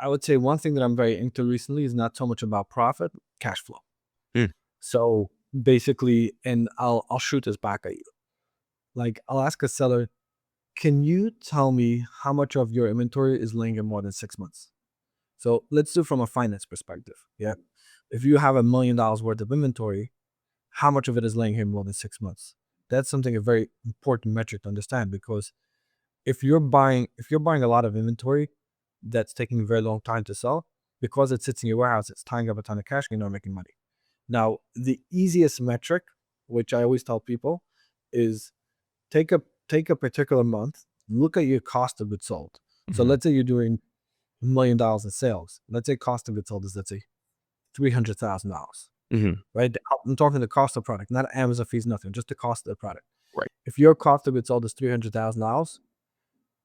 I would say one thing that I'm very into recently is not so much about profit, cash flow. Mm. So basically, and I'll shoot this back at you. Like I'll ask a seller, can you tell me how much of your inventory is laying in more than 6 months? So let's do from a finance perspective. Yeah. If you have $1 million worth of inventory, how much of it is laying here more than 6 months? That's something a very important metric to understand, because if you're buying a lot of inventory that's taking a very long time to sell, because it sits in your warehouse, it's tying up a ton of cash, you're not making money. Now, the easiest metric, which I always tell people, is take a take a particular month, look at your cost of goods sold. So Mhm. let's say you're doing $1 million in sales. Let's say cost of goods sold is, let's say, $300,000, Mhm. right? I'm talking the cost of product, not Amazon fees, nothing, just the cost of the product. Right. If your cost of goods sold is $300,000,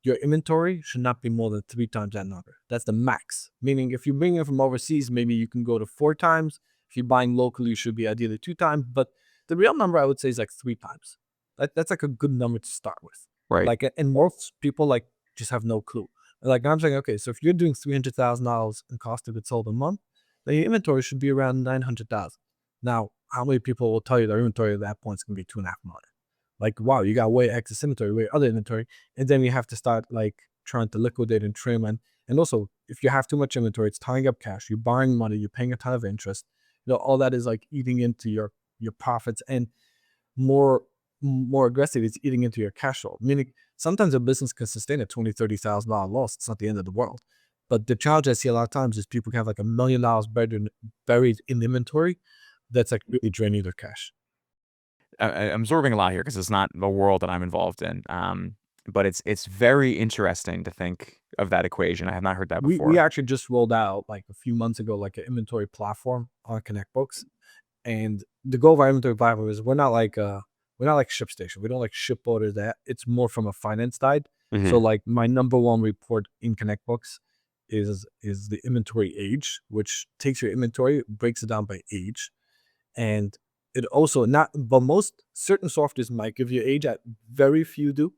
your inventory should not be more than 3 times that number. That's the max. Meaning, if you bring it from overseas, maybe you can go to 4 times. If you're buying locally, you should be ideally 2 times. But the real number, I would say, is like 3 times. That's like a good number to start with. Right. Like, and most people like just have no clue. Like I'm saying, okay, so if you're doing $300,000 in cost of goods sold a month, then your inventory should be around 900,000. Now, how many people will tell you their inventory at that point is going to be 2.5 million? Like, wow, you got way excess inventory, way other inventory, and then you have to start like trying to liquidate and trim, and also if you have too much inventory, it's tying up cash, you're borrowing money, you're paying a ton of interest. All that is like eating into your profits, and more aggressive, it's eating into your cash flow. Meaning sometimes a business can sustain a $20,000-$30,000 loss. It's not the end of the world. But the challenge I see a lot of times is people can have like $1 million buried in inventory that's like really draining their cash. I'm absorbing a lot here because it's not the world that I'm involved in. But it's very interesting to think of that equation. I have not heard that We before. actually just rolled out like a few months ago, like an inventory platform on ConnectBooks. And the goal of our inventory platform is we're not like ShipStation. We don't like ship orders. That it's more from a finance side. So Mhm. like my number one report in ConnectBooks is the inventory age, which takes your inventory, breaks it down by age, and it also not, but most certain softwares might give you age. At very few do.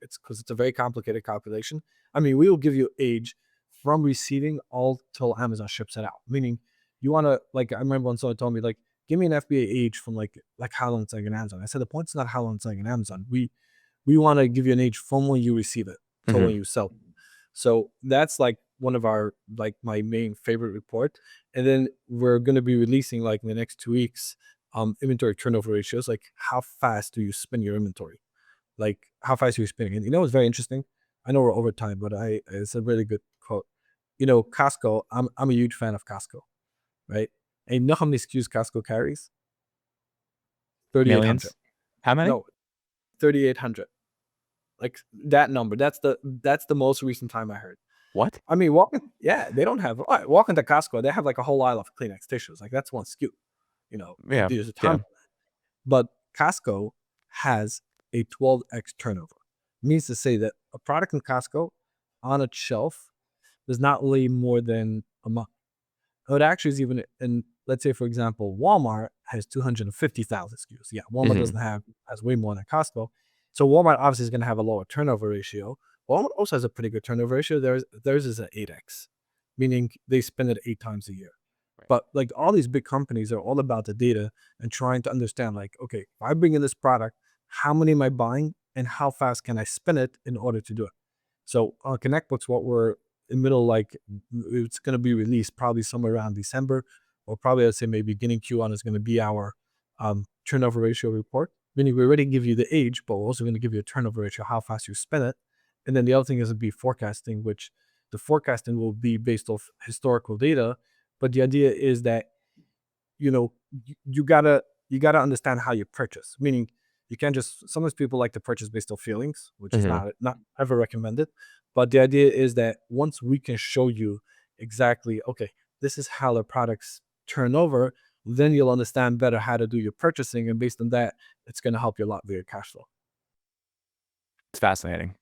It's because it's a very complicated calculation. I mean, we will give you age from receiving all till Amazon ships it out. Meaning, you want to, like, I remember when someone told me like, give me an FBA age from like how long it's like in Amazon. I said the point's not how long it's like in Amazon. We want to give you an age from when you receive it till when Mhm. you sell. So that's like one of our, like, my main favorite report. And then we're going to be releasing like in the next 2 weeks inventory turnover ratios, like how fast do you spin your inventory, like how fast are you spinning. And it's very interesting. I know we're over time, but it's a really good quote. Costco, I'm a huge fan of Costco, right? And you know how many SKUs Costco carries? 3,800. Millions? How many? No, 3,800. Like that number, that's the most recent time I heard. What? I mean, yeah, they don't have, walk into Costco, they have like a whole aisle of Kleenex tissues. Like that's one SKU. Yeah. There's a ton. Yeah. But Costco has a 12x turnover. Means to say that a product in Costco on its shelf does not lay more than a month. It actually is even in, let's say, for example, Walmart has 250,000 SKUs. Yeah, Walmart Mhm. doesn't have, has way more than Costco. So Walmart obviously is going to have a lower turnover ratio. Walmart also has a pretty good turnover ratio. Theirs is an 8x, meaning they spend it 8 times a year. Right. But like all these big companies are all about the data and trying to understand, like, okay, if I bring in this product, how many am I buying and how fast can I spin it in order to do it? So on ConnectBooks, what we're in middle, like, it's going to be released probably somewhere around December, or probably I'd say maybe beginning Q1 is going to be our turnover ratio report. Meaning we already give you the age, but we're also going to give you a turnover ratio, how fast you spin it. And then the other thing is to be forecasting, which the forecasting will be based off historical data. But the idea is that you gotta understand how you purchase. Meaning you can't just, sometimes people like to purchase based on feelings, which is Mhm. not ever recommended. But the idea is that once we can show you exactly, okay, this is how the products turn over, then you'll understand better how to do your purchasing, and based on that, it's going to help you a lot with your cash flow. It's fascinating.